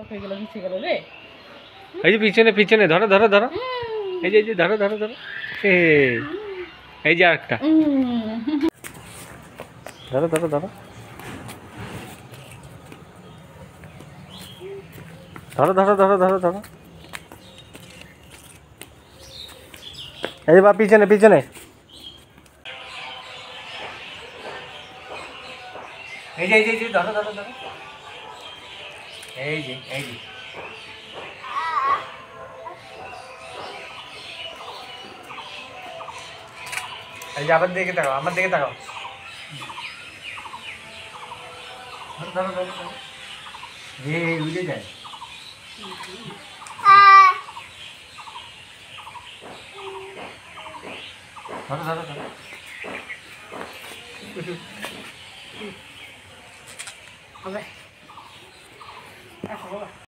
হয়ে গেল ভিজে গেল রে। এই যে পিছনে পিছনে ধরো ধরো ধরো, এই যে ধরো ধরো ধরো, এই যে আরেকটা ধরো ধরো ধরো ধরো ধরো ধরো ধরো ধরো, এই বা পিছনে পিছনে, এই যে ধরো ধরো ধরো, এই যে এই যে আমার দিকে তাকাও, আমার দিকে তাকাও, ধরো ধরো ধরো, এই উড়ে যায়, ধরো ধরো ধরো, হবে